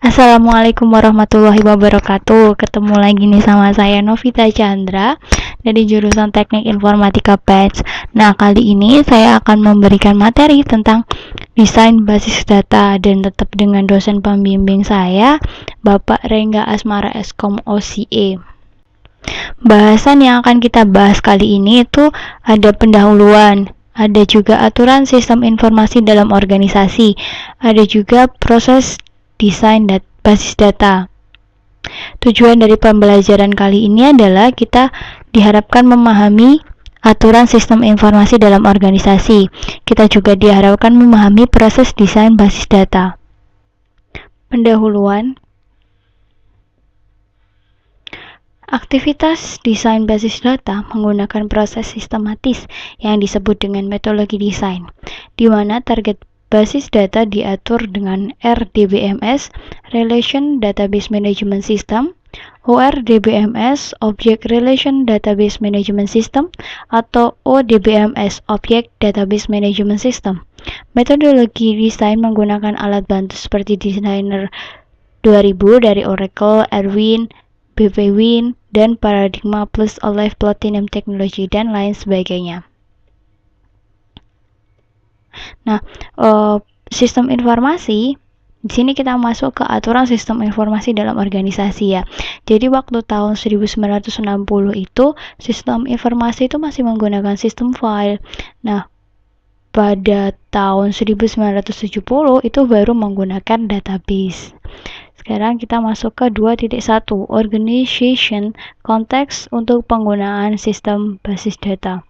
Assalamualaikum warahmatullahi wabarakatuh. Ketemu lagi nih sama saya Novita Chandra dari jurusan Teknik Informatika PETS. Nah, kali ini saya akan memberikan materi tentang desain basis data dan tetap dengan dosen pembimbing saya, Bapak Rengga Asmara Eskom OCE. Bahasan yang akan kita bahas kali ini itu ada pendahuluan, ada juga aturan sistem informasi dalam organisasi, ada juga proses desain basis data. Tujuan dari pembelajaran kali ini adalah kita diharapkan memahami aturan sistem informasi dalam organisasi. Kita juga diharapkan memahami proses desain basis data. Pendahuluan. Aktivitas desain basis data menggunakan proses sistematis yang disebut dengan metodologi desain, di mana target basis data diatur dengan RDBMS, Relation Database Management System, ORDBMS, Object Relation Database Management System, atau ODBMS, Object Database Management System. Metodologi desain menggunakan alat bantu seperti Designer 2000 dari Oracle, Erwin, BPWin, dan Paradigma plus Olive Platinum Technology, dan lain sebagainya. Nah, sistem informasi, di sini kita masuk ke aturan sistem informasi dalam organisasi ya. Jadi waktu tahun 1960 itu sistem informasi itu masih menggunakan sistem file. Nah, pada tahun 1970 itu baru menggunakan database. Sekarang kita masuk ke 2.1, Organization Context untuk penggunaan sistem basis data.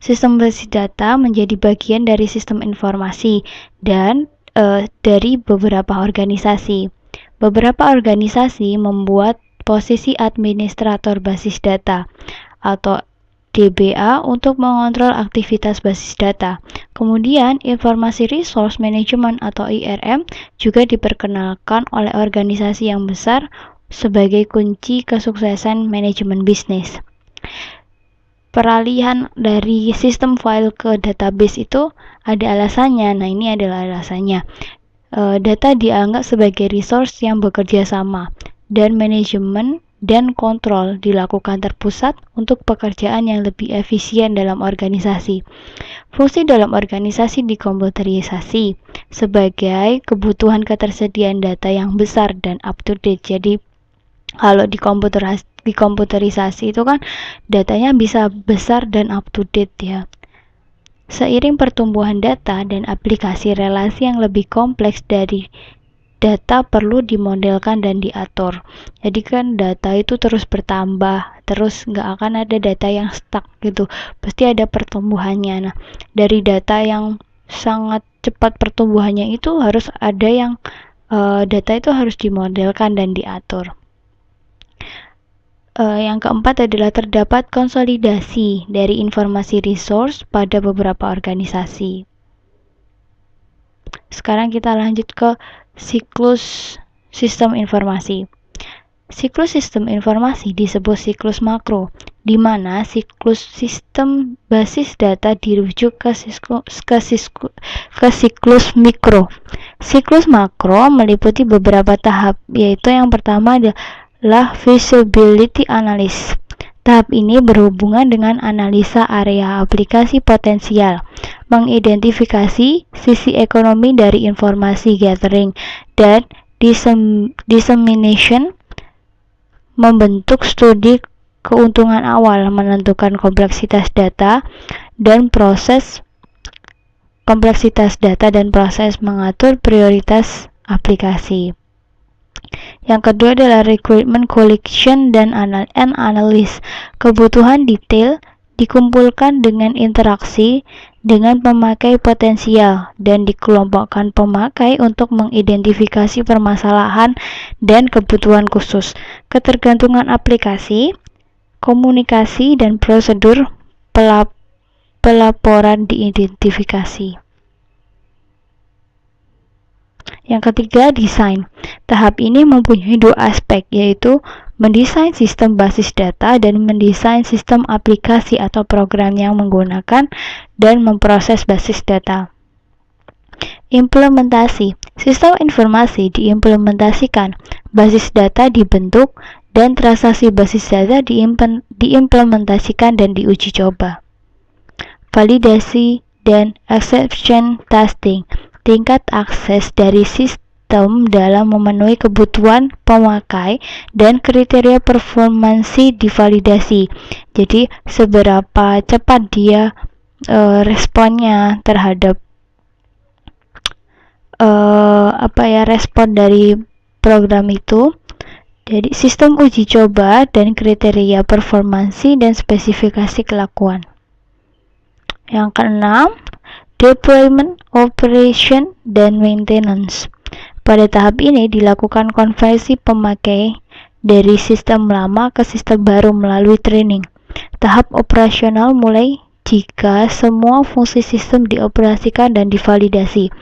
Sistem basis data menjadi bagian dari sistem informasi dan dari beberapa organisasi. Beberapa organisasi membuat posisi administrator basis data atau DBA untuk mengontrol aktivitas basis data. Kemudian, Informasi Resource Management atau IRM juga diperkenalkan oleh organisasi yang besar sebagai kunci kesuksesan manajemen bisnis. Peralihan dari sistem file ke database itu ada alasannya. Nah, ini adalah alasannya. Data dianggap sebagai resource yang bekerja sama, dan manajemen dan kontrol dilakukan terpusat untuk pekerjaan yang lebih efisien dalam organisasi. Fungsi dalam organisasi dikomputerisasi sebagai kebutuhan ketersediaan data yang besar dan up to date. Jadi kalau dikomputerisasi itu kan datanya bisa besar dan up to date ya. Seiring pertumbuhan data dan aplikasi relasi yang lebih kompleks dari data perlu dimodelkan dan diatur. Jadi kan data itu terus bertambah, terus nggak akan ada data yang stuck gitu. Pasti ada pertumbuhannya. Nah, dari data yang sangat cepat pertumbuhannya itu harus ada yang data itu harus dimodelkan dan diatur. Yang keempat adalah terdapat konsolidasi dari informasi resource pada beberapa organisasi. Sekarang kita lanjut ke siklus sistem informasi. Siklus sistem informasi disebut siklus makro, di mana siklus sistem basis data dirujuk ke siklus mikro. Siklus makro meliputi beberapa tahap, yaitu yang pertama adalah feasibility analysis. Tahap ini berhubungan dengan analisa area aplikasi potensial, mengidentifikasi sisi ekonomi dari informasi gathering, dan dissemination, membentuk studi keuntungan awal, menentukan kompleksitas data dan proses mengatur prioritas aplikasi. Yang kedua adalah requirement collection dan analysis. Kebutuhan detail dikumpulkan dengan interaksi dengan pemakai potensial dan dikelompokkan pemakai untuk mengidentifikasi permasalahan dan kebutuhan khusus. Ketergantungan aplikasi, komunikasi, dan prosedur pelaporan diidentifikasi. Yang ketiga, desain. Tahap ini mempunyai dua aspek, yaitu mendesain sistem basis data dan mendesain sistem aplikasi atau program yang menggunakan dan memproses basis data. Implementasi. Sistem informasi diimplementasikan, basis data dibentuk, dan transaksi basis data diimplementasikan dan diuji coba. Validasi dan exception testing. Tingkat akses dari sistem dalam memenuhi kebutuhan pemakai dan kriteria performansi divalidasi. Jadi seberapa cepat dia responnya terhadap respon dari program itu. Jadi sistem uji coba dan kriteria performansi dan spesifikasi kelakuan. Yang keenam, deployment, operation, dan maintenance. Pada tahap ini dilakukan konversi pemakai dari sistem lama ke sistem baru melalui training. Tahap operasional mulai jika semua fungsi sistem dioperasikan dan divalidasi.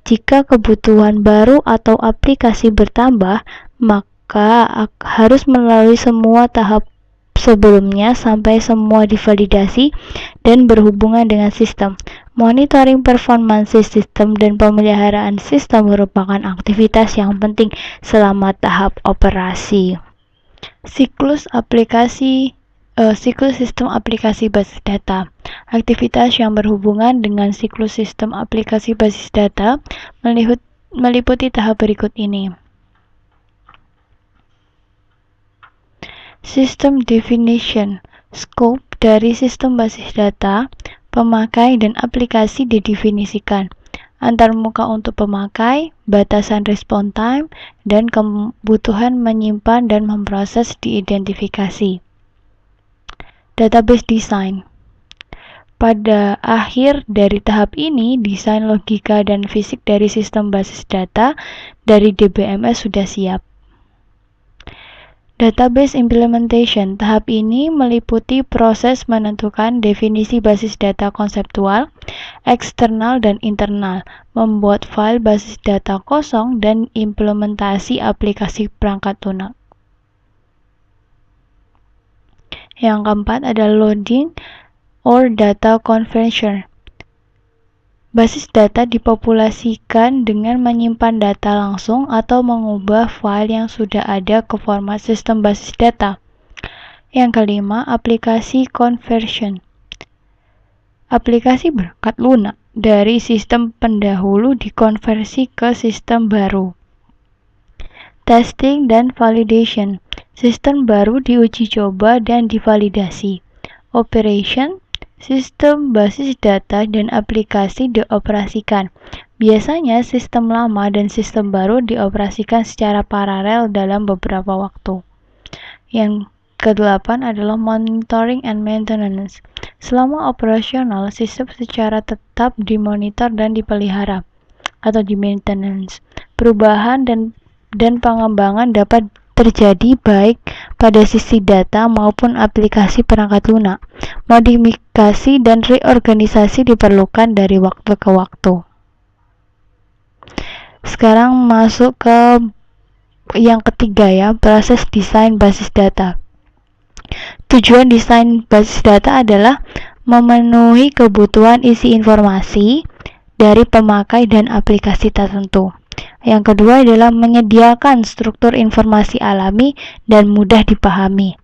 Jika kebutuhan baru atau aplikasi bertambah, maka harus melalui semua tahap sebelumnya sampai semua divalidasi dan berhubungan dengan sistem. Monitoring performansi sistem dan pemeliharaan sistem merupakan aktivitas yang penting selama tahap operasi. Siklus sistem aplikasi basis data. Aktivitas yang berhubungan dengan siklus sistem aplikasi basis data meliputi tahap berikut ini. System definition. Scope dari sistem basis data, pemakai dan aplikasi didefinisikan. Antarmuka untuk pemakai, batasan response time, dan kebutuhan menyimpan dan memproses diidentifikasi. Database design. Pada akhir dari tahap ini, desain logika dan fisik dari sistem basis data dari DBMS sudah siap. Database implementation. Tahap ini meliputi proses menentukan definisi basis data konseptual, eksternal dan internal, membuat file basis data kosong, dan implementasi aplikasi perangkat lunak. Yang keempat ada loading or data conversion. Basis data dipopulasikan dengan menyimpan data langsung atau mengubah file yang sudah ada ke format sistem basis data. Yang kelima, aplikasi conversion. Aplikasi perangkat lunak dari sistem pendahulu dikonversi ke sistem baru. Testing dan validation. Sistem baru diuji coba dan divalidasi. Operation. Sistem basis data dan aplikasi dioperasikan. Biasanya sistem lama dan sistem baru dioperasikan secara paralel dalam beberapa waktu. Yang kedelapan adalah monitoring and maintenance. Selama operasional, sistem secara tetap dimonitor dan dipelihara atau di maintenance. Perubahan dan pengembangan dapat terjadi baik pada sisi data maupun aplikasi perangkat lunak. Modifikasi dan reorganisasi diperlukan dari waktu ke waktu. Sekarang masuk ke yang ketiga ya, proses desain basis data. Tujuan desain basis data adalah memenuhi kebutuhan isi informasi dari pemakai dan aplikasi tertentu. Yang kedua adalah menyediakan struktur informasi alami dan mudah dipahami.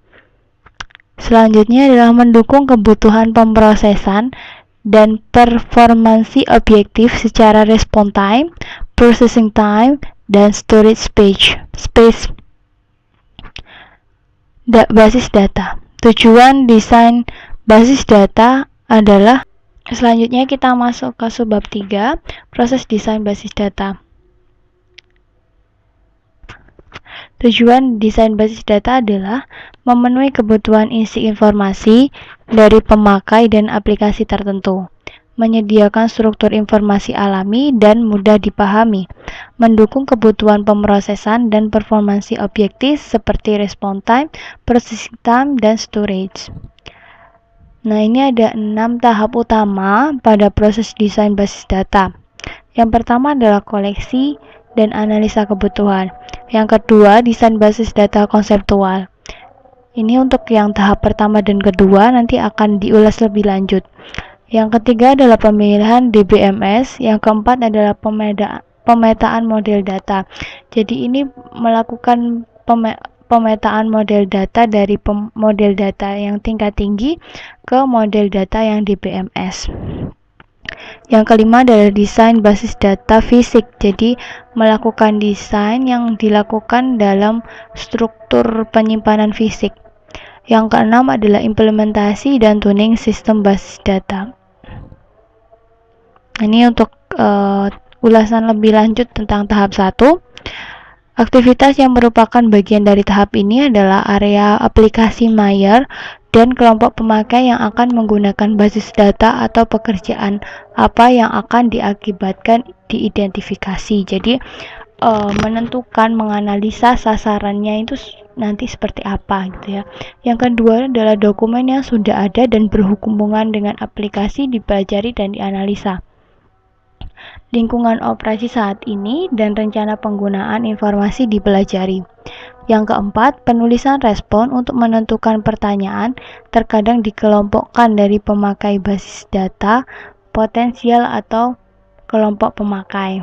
Selanjutnya adalah mendukung kebutuhan pemrosesan dan performansi objektif secara response time, processing time, dan storage space. Basis data. Tujuan desain basis data adalah, selanjutnya kita masuk ke subbab 3, proses desain basis data. Tujuan desain basis data adalah memenuhi kebutuhan isi informasi dari pemakai dan aplikasi tertentu, menyediakan struktur informasi alami dan mudah dipahami, mendukung kebutuhan pemrosesan dan performansi objektif seperti response time, processing time, dan storage. Nah, ini ada 6 tahap utama pada proses desain basis data. Yang pertama adalah koleksi dan analisa kebutuhan. Yang kedua, desain basis data konseptual. Ini untuk yang tahap pertama dan kedua nanti akan diulas lebih lanjut. Yang ketiga adalah pemilihan DBMS, yang keempat adalah pemetaan model data. Jadi ini melakukan pemetaan model data dari model data yang tingkat tinggi ke model data yang DBMS. Yang kelima adalah desain basis data fisik. Jadi melakukan desain yang dilakukan dalam struktur penyimpanan fisik. Yang keenam adalah implementasi dan tuning sistem basis data. Ini untuk ulasan lebih lanjut tentang tahap 1. Aktivitas yang merupakan bagian dari tahap ini adalah area aplikasi Mayer dan kelompok pemakai yang akan menggunakan basis data atau pekerjaan apa yang akan diakibatkan diidentifikasi. Jadi menentukan, menganalisa sasarannya itu nanti seperti apa gitu ya. Yang kedua adalah dokumen yang sudah ada dan berhubungan dengan aplikasi dipelajari dan dianalisa. Lingkungan operasi saat ini dan rencana penggunaan informasi dipelajari. Yang keempat, penulisan respon untuk menentukan pertanyaan terkadang dikelompokkan dari pemakai basis data, potensial atau kelompok pemakai.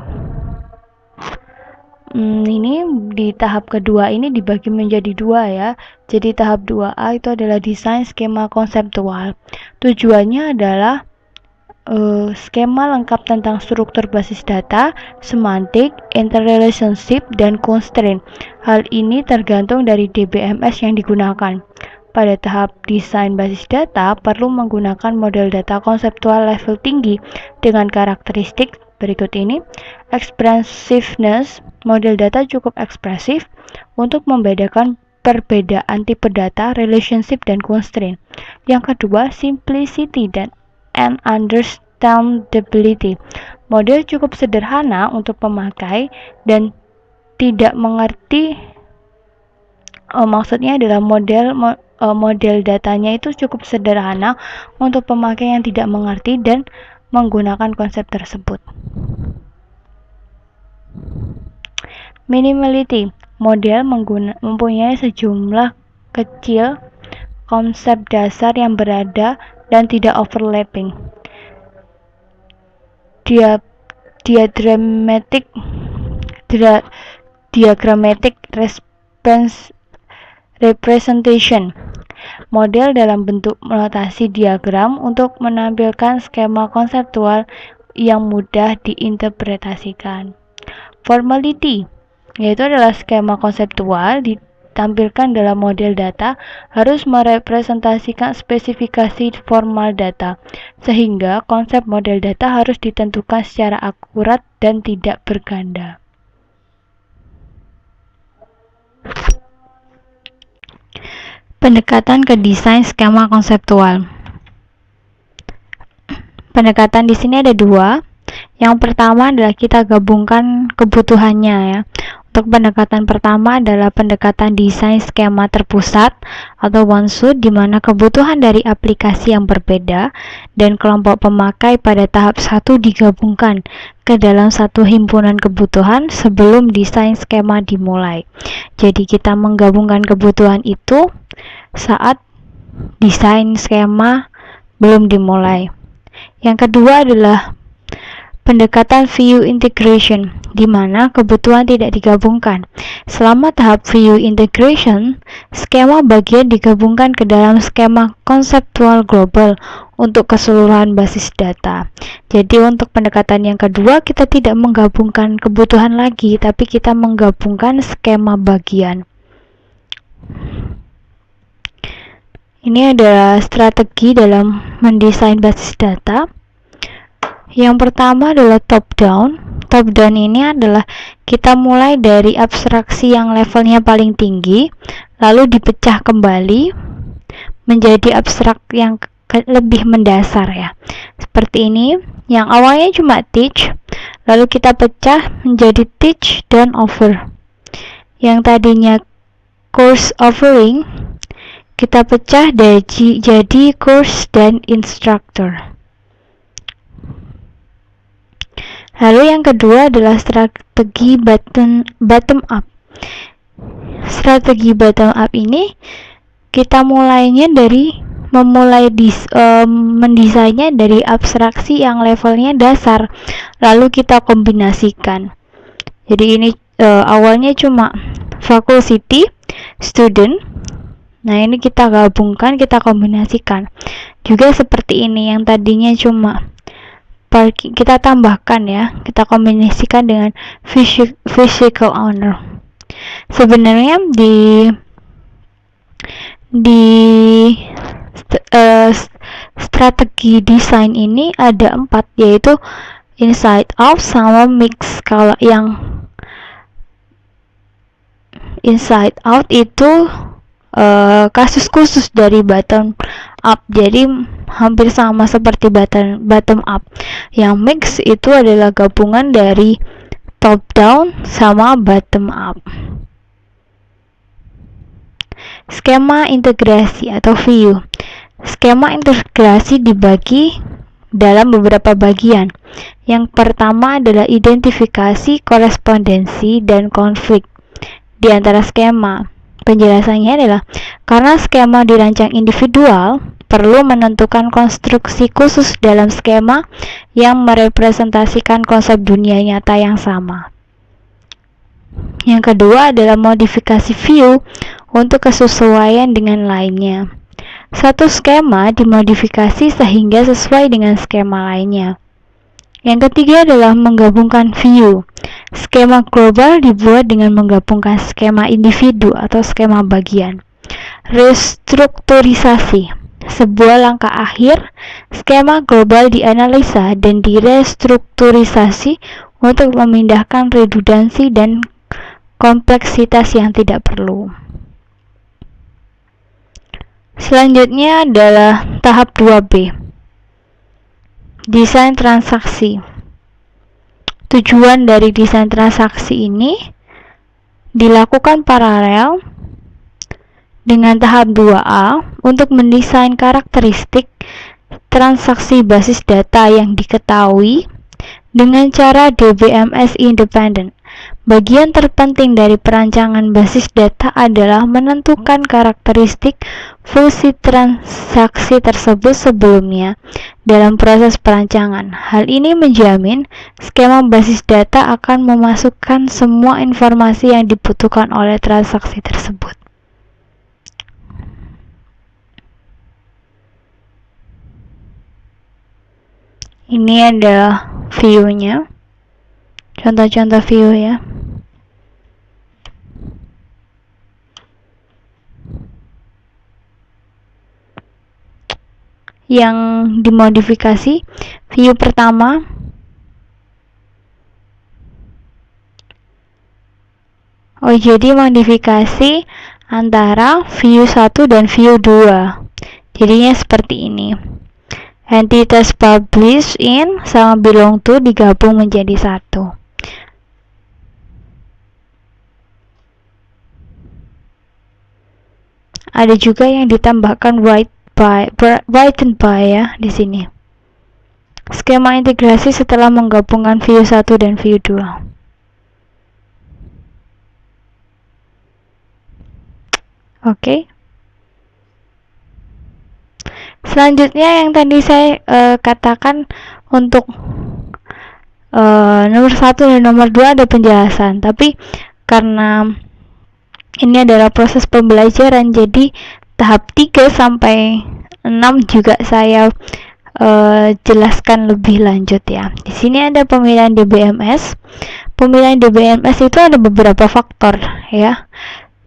Ini di tahap kedua ini dibagi menjadi dua ya. Jadi tahap 2A itu adalah desain skema konseptual. Tujuannya adalah skema lengkap tentang struktur basis data, semantik, interrelationship, dan constraint. Hal ini tergantung dari DBMS yang digunakan. Pada tahap desain basis data, perlu menggunakan model data konseptual level tinggi dengan karakteristik berikut ini. Expressiveness, model data cukup ekspresif untuk membedakan perbedaan tipe data, relationship, dan constraint. Yang kedua, simplicity and understandability. Model cukup sederhana untuk pemakai dan tidak mengerti. Maksudnya adalah model datanya itu cukup sederhana untuk pemakai yang tidak mengerti dan menggunakan konsep tersebut. Minimality. Model mempunyai sejumlah kecil konsep dasar yang berada dan tidak overlapping. Diagrammatic representation. Model dalam bentuk notasi diagram untuk menampilkan skema konseptual yang mudah diinterpretasikan. Formality, yaitu adalah skema konseptual ditampilkan dalam model data harus merepresentasikan spesifikasi formal data, sehingga konsep model data harus ditentukan secara akurat dan tidak berganda. Pendekatan ke desain skema konseptual. Pendekatan di sini ada dua. Yang pertama adalah kita gabungkan kebutuhannya ya. Untuk pendekatan pertama adalah pendekatan desain skema terpusat atau one shot, di mana kebutuhan dari aplikasi yang berbeda dan kelompok pemakai pada tahap 1 digabungkan ke dalam satu himpunan kebutuhan sebelum desain skema dimulai. Jadi kita menggabungkan kebutuhan itu saat desain skema belum dimulai. Yang kedua adalah pendekatan view integration, di mana kebutuhan tidak digabungkan. Selama tahap view integration, skema bagian digabungkan ke dalam skema konseptual global untuk keseluruhan basis data. Jadi untuk pendekatan yang kedua, kita tidak menggabungkan kebutuhan lagi, tapi kita menggabungkan skema bagian. Ini adalah strategi dalam mendesain basis data. Yang pertama adalah top down. Top down ini adalah kita mulai dari abstraksi yang levelnya paling tinggi, lalu dipecah kembali menjadi abstrak yang lebih mendasar ya. Seperti ini, yang awalnya cuma teach, lalu kita pecah menjadi teach dan offer. Yang tadinya course offering, kita pecah jadi course dan instructor. Lalu yang kedua adalah strategi bottom up. Strategi bottom up ini kita mulainya dari memulai mendesainnya dari abstraksi yang levelnya dasar, lalu kita kombinasikan. Jadi ini awalnya cuma faculty, student. Nah, ini kita gabungkan, kita kombinasikan. Juga seperti ini, yang tadinya cuma parking, kita tambahkan ya, kita kombinasikan dengan physical owner. Sebenarnya di strategi desain ini ada 4, yaitu inside out sama mix. Kalau yang inside out itu kasus khusus dari bottom up, jadi hampir sama seperti bottom up. Yang mix itu adalah gabungan dari top down sama bottom up. Skema integrasi atau view. Skema integrasi dibagi dalam beberapa bagian. Yang pertama adalah identifikasi, korespondensi, dan konflik di antara skema. Penjelasannya adalah karena skema dirancang individual, perlu menentukan konstruksi khusus dalam skema yang merepresentasikan konsep dunia nyata yang sama. Yang kedua adalah modifikasi view untuk kesesuaian dengan lainnya. Satu skema dimodifikasi sehingga sesuai dengan skema lainnya. Yang ketiga adalah menggabungkan view. Skema global dibuat dengan menggabungkan skema individu atau skema bagian. Restrukturisasi. Sebuah langkah akhir, skema global dianalisa dan direstrukturisasi untuk memindahkan redundansi dan kompleksitas yang tidak perlu. Selanjutnya adalah tahap 2B. Desain transaksi. Tujuan dari desain transaksi ini dilakukan paralel dengan tahap 2A untuk mendesain karakteristik transaksi basis data yang diketahui dengan cara DBMS independent. Bagian terpenting dari perancangan basis data adalah menentukan karakteristik fungsi transaksi tersebut sebelumnya dalam proses perancangan. Hal ini menjamin skema basis data akan memasukkan semua informasi yang dibutuhkan oleh transaksi tersebut. Ini adalah view-nya. Contoh-contoh view ya. Yang dimodifikasi, view pertama jadi modifikasi antara view 1 dan view 2. Jadinya seperti ini. Entitas publish in sama belong to digabung menjadi satu. Ada juga yang ditambahkan write and by ya di sini. Skema integrasi setelah menggabungkan view 1 dan view 2. Oke. Selanjutnya yang tadi saya katakan untuk nomor 1 dan nomor 2 ada penjelasan, tapi karena ini adalah proses pembelajaran, jadi tahap 3 sampai 6 juga saya jelaskan lebih lanjut ya. Di sini ada pemilihan DBMS. Pemilihan DBMS itu ada beberapa faktor ya.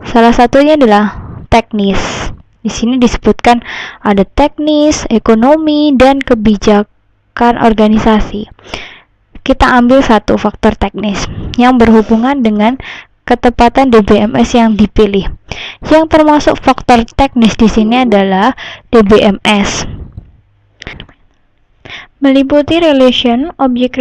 Salah satunya adalah teknis. Di sini disebutkan ada teknis, ekonomi, dan kebijakan organisasi. Kita ambil satu faktor teknis yang berhubungan dengan ketepatan DBMS yang dipilih. Yang termasuk faktor teknis di sini adalah DBMS. Meliputi relation, objek,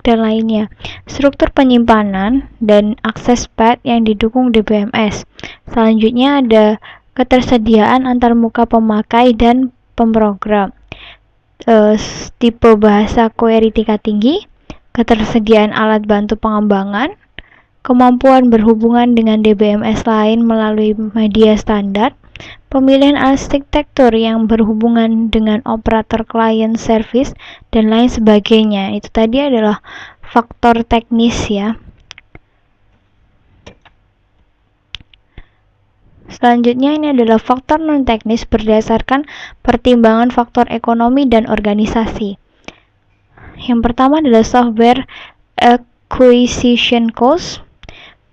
dan lainnya. Struktur penyimpanan dan akses path yang didukung DBMS. Selanjutnya ada ketersediaan antarmuka pemakai dan pemrogram. Tipe bahasa query tingkat tinggi, ketersediaan alat bantu pengembangan, kemampuan berhubungan dengan DBMS lain melalui media standar, pemilihan arsitektur yang berhubungan dengan operator client service, dan lain sebagainya. Itu tadi adalah faktor teknis ya. Selanjutnya ini adalah faktor non-teknis berdasarkan pertimbangan faktor ekonomi dan organisasi. Yang pertama adalah software acquisition cost,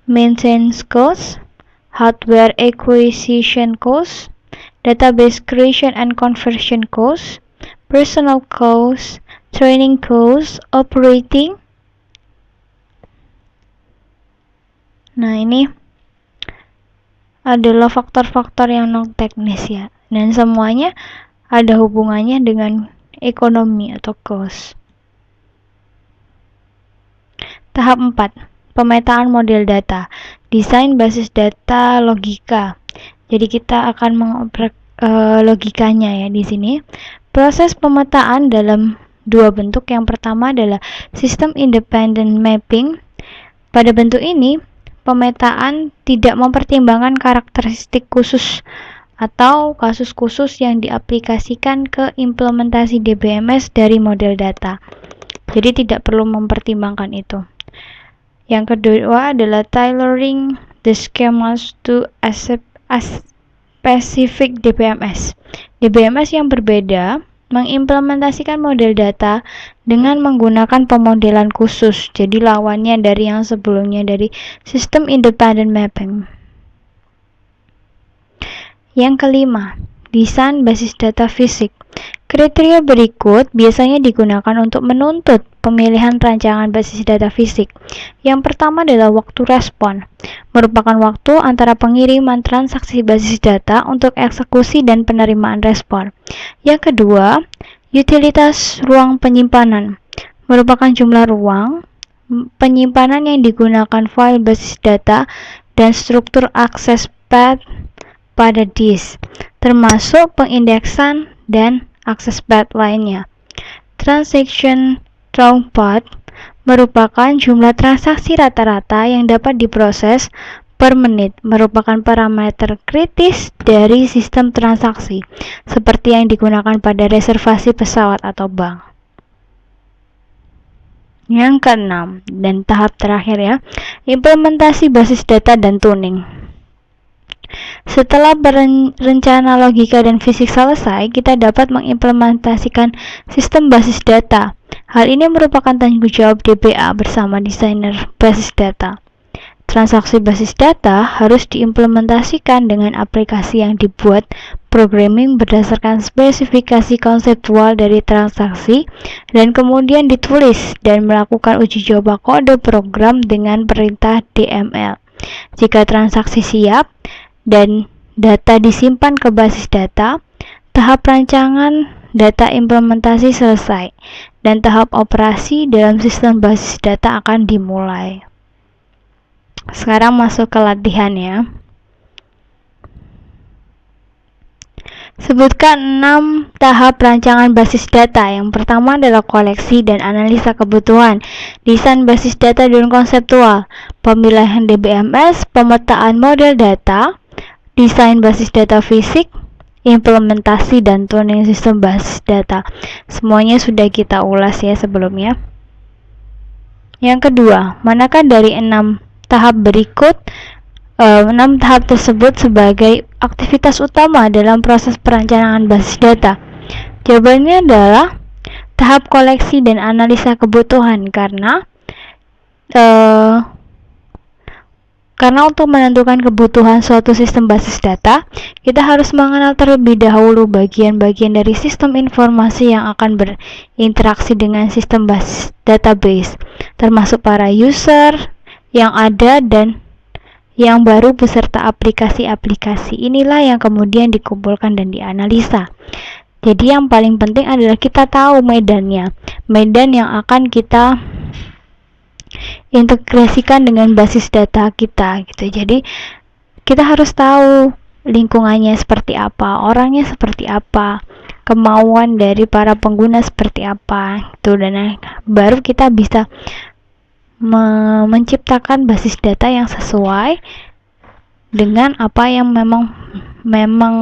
maintenance cost, hardware acquisition cost, database creation and conversion cost, personal cost, training cost, operating. Nah, ini adalah faktor-faktor yang non teknis ya, dan semuanya ada hubungannya dengan ekonomi atau cost. Tahap 4, pemetaan model data, desain basis data logika. Jadi kita akan mengoprek logikanya ya di sini. Proses pemetaan dalam dua bentuk. Yang pertama adalah sistem independent mapping. Pada bentuk ini pemetaan tidak mempertimbangkan karakteristik khusus atau kasus khusus yang diaplikasikan ke implementasi DBMS dari model data. Jadi tidak perlu mempertimbangkan itu. Yang kedua adalah tailoring the schemas to a specific DBMS. DBMS yang berbeda mengimplementasikan model data dengan menggunakan pemodelan khusus, jadi lawannya dari yang sebelumnya dari sistem independent mapping. Yang kelima, desain basis data fisik. Kriteria berikut biasanya digunakan untuk menuntut pemilihan rancangan basis data fisik. Yang pertama adalah waktu respon, merupakan waktu antara pengiriman transaksi basis data untuk eksekusi dan penerimaan respon. Yang kedua, utilitas ruang penyimpanan, merupakan jumlah ruang penyimpanan yang digunakan file basis data dan struktur akses path pada disk, termasuk pengindeksan dan akses path lainnya. Transaction throughput merupakan jumlah transaksi rata-rata yang dapat diproses per menit, merupakan parameter kritis dari sistem transaksi, seperti yang digunakan pada reservasi pesawat atau bank. Yang keenam dan tahap terakhir ya, implementasi basis data dan tuning. Setelah berencana logika dan fisik selesai, kita dapat mengimplementasikan sistem basis data. Hal ini merupakan tanggung jawab DBA bersama desainer basis data. Transaksi basis data harus diimplementasikan dengan aplikasi yang dibuat programming berdasarkan spesifikasi konseptual dari transaksi dan kemudian ditulis dan melakukan uji coba kode program dengan perintah DML. Jika transaksi siap dan data disimpan ke basis data, tahap rancangan data implementasi selesai dan tahap operasi dalam sistem basis data akan dimulai. Sekarang masuk ke latihan ya. Sebutkan 6 tahap rancangan basis data. Yang pertama adalah koleksi dan analisa kebutuhan, desain basis data dan konseptual, pemilihan DBMS, pemetaan model data, desain basis data fisik, implementasi dan tuning sistem basis data. Semuanya sudah kita ulas ya sebelumnya. Yang kedua, manakah dari 6 tahap berikut 6 tahap tersebut sebagai aktivitas utama dalam proses perencanaan basis data? Jawabannya adalah tahap koleksi dan analisa kebutuhan, karena untuk menentukan kebutuhan suatu sistem basis data, kita harus mengenal terlebih dahulu bagian-bagian dari sistem informasi yang akan berinteraksi dengan sistem basis database, termasuk para user yang ada dan yang baru beserta aplikasi-aplikasi. Inilah yang kemudian dikumpulkan dan dianalisa. Jadi yang paling penting adalah kita tahu medannya, medan yang akan kita integrasikan dengan basis data kita gitu. Jadi kita harus tahu lingkungannya seperti apa, orangnya seperti apa, kemauan dari para pengguna seperti apa gitu, dan baru kita bisa menciptakan basis data yang sesuai dengan apa yang memang memang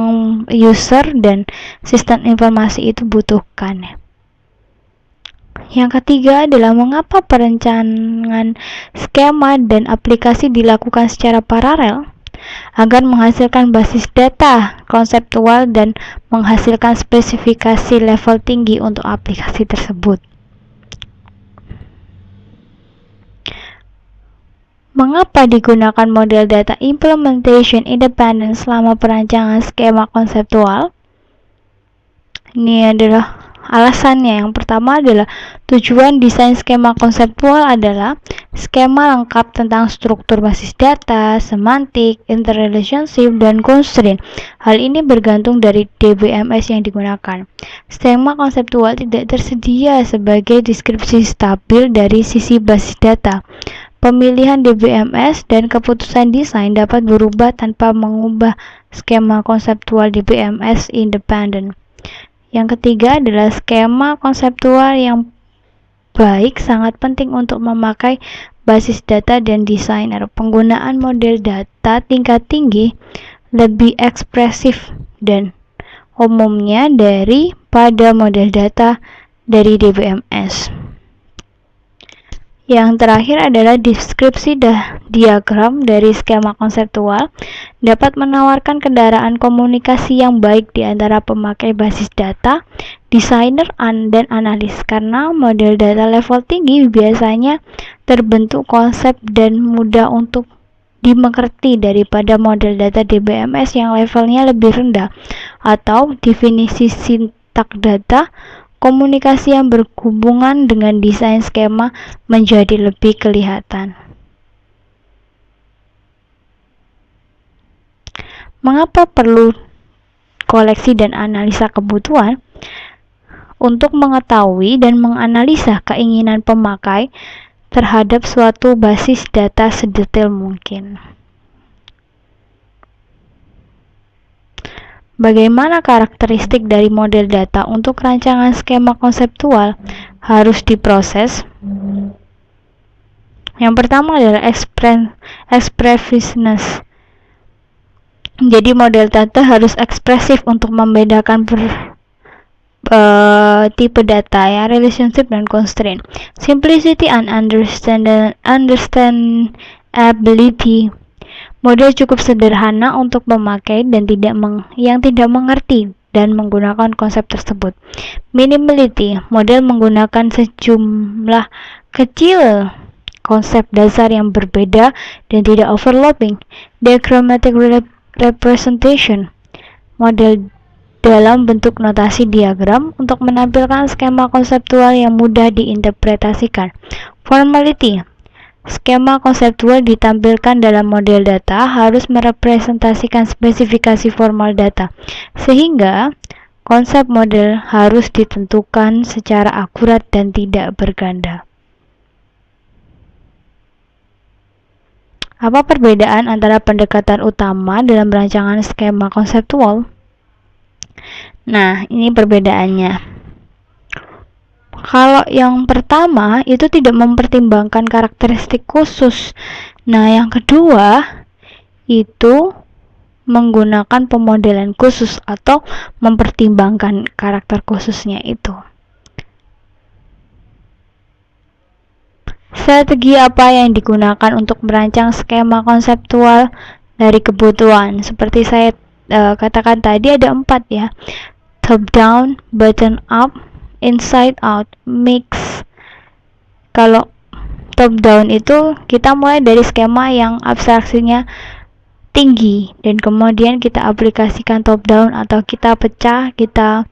user dan sistem informasi itu butuhkan. Yang ketiga adalah mengapa perencanaan skema dan aplikasi dilakukan secara paralel agar menghasilkan basis data konseptual dan menghasilkan spesifikasi level tinggi untuk aplikasi tersebut. Mengapa digunakan model data implementation independent selama perancangan skema konseptual? Ini adalah alasannya. Yang pertama adalah tujuan desain skema konseptual adalah skema lengkap tentang struktur basis data, semantik, interrelationship, dan constraint. Hal ini bergantung dari DBMS yang digunakan. Skema konseptual tidak tersedia sebagai deskripsi stabil dari sisi basis data. Pemilihan DBMS dan keputusan desain dapat berubah tanpa mengubah skema konseptual DBMS independen. Yang ketiga adalah skema konseptual yang baik sangat penting untuk memakai basis data dan desainer. Penggunaan model data tingkat tinggi lebih ekspresif dan umumnya daripada model data dari DBMS. Yang terakhir adalah deskripsi diagram dari skema konseptual dapat menawarkan kendaraan komunikasi yang baik di antara pemakai basis data, desainer, dan analis. Karena model data level tinggi biasanya terbentuk konsep dan mudah untuk dimengerti daripada model data DBMS yang levelnya lebih rendah, atau definisi sintak data komunikasi yang berhubungan dengan desain skema menjadi lebih kelihatan. Mengapa perlu koleksi dan analisa kebutuhan? Untuk mengetahui dan menganalisa keinginan pemakai terhadap suatu basis data sedetail mungkin. Bagaimana karakteristik dari model data untuk rancangan skema konseptual harus diproses? Yang pertama adalah expressiveness. Jadi model data harus ekspresif untuk membedakan tipe data ya, relationship dan constraint. Simplicity and understandability. Model cukup sederhana untuk memakai dan yang tidak mengerti dan menggunakan konsep tersebut. Minimality, model menggunakan sejumlah kecil konsep dasar yang berbeda dan tidak overlapping. Diagrammatic representation, model dalam bentuk notasi diagram untuk menampilkan skema konseptual yang mudah diinterpretasikan. Formality, skema konseptual ditampilkan dalam model data harus merepresentasikan spesifikasi formal data, sehingga konsep model harus ditentukan secara akurat dan tidak berganda. Apa perbedaan antara pendekatan utama dalam rancangan skema konseptual? Nah, ini perbedaannya. Kalau yang pertama itu tidak mempertimbangkan karakteristik khusus. Nah, yang kedua itu menggunakan pemodelan khusus atau mempertimbangkan karakter khususnya itu. Strategi apa yang digunakan untuk merancang skema konseptual dari kebutuhan? Seperti saya katakan tadi ada 4 ya. Top down, bottom up, inside out, mix. Kalau top down itu kita mulai dari skema yang abstraksinya tinggi dan kemudian kita aplikasikan top down atau kita pecah, kita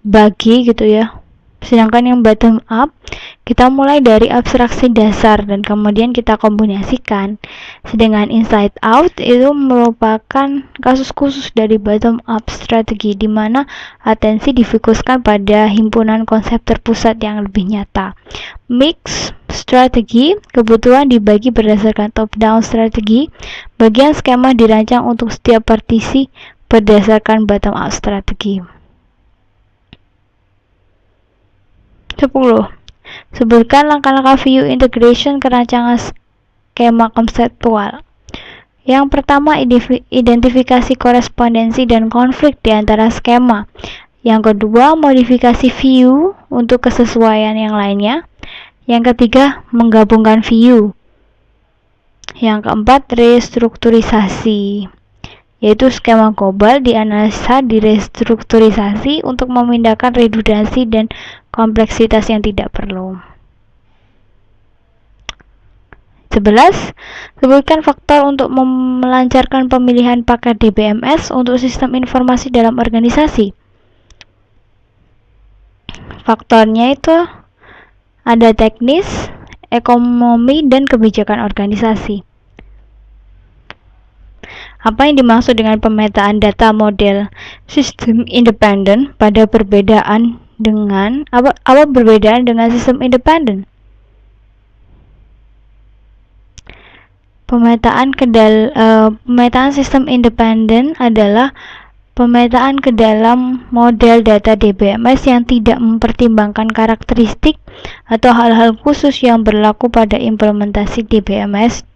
bagi gitu ya. Sedangkan yang bottom up kita mulai dari abstraksi dasar dan kemudian kita kombinasikan. Sedangkan inside out itu merupakan kasus khusus dari bottom up strategi di mana atensi difokuskan pada himpunan konsep terpusat yang lebih nyata. Mix strategi, kebutuhan dibagi berdasarkan top down strategi. Bagian skema dirancang untuk setiap partisi berdasarkan bottom up strategi. 10. Sebutkan langkah-langkah view integration ke rancangan skema konseptual. Yang pertama, identifikasi korespondensi dan konflik di antara skema. Yang kedua, modifikasi view untuk kesesuaian yang lainnya. Yang ketiga, menggabungkan view. Yang keempat, restrukturisasi, yaitu skema global dianalisa, direstrukturisasi untuk memindahkan redundansi dan kompleksitas yang tidak perlu. 11. Sebutkan faktor untuk melancarkan pemilihan paket DBMS untuk sistem informasi dalam organisasi. Faktornya itu ada teknis, ekonomi, dan kebijakan organisasi. Apa yang dimaksud dengan pemetaan data model sistem independen pada perbedaan dengan apa perbedaan dengan sistem independen? Pemetaan sistem independen adalah pemetaan ke dalam model data DBMS yang tidak mempertimbangkan karakteristik atau hal-hal khusus yang berlaku pada implementasi DBMS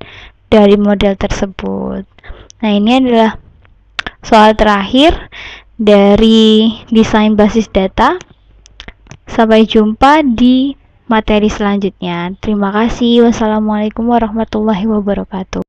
dari model tersebut. Nah, ini adalah soal terakhir dari desain basis data. Sampai jumpa di materi selanjutnya. Terima kasih. Wassalamualaikum warahmatullahi wabarakatuh.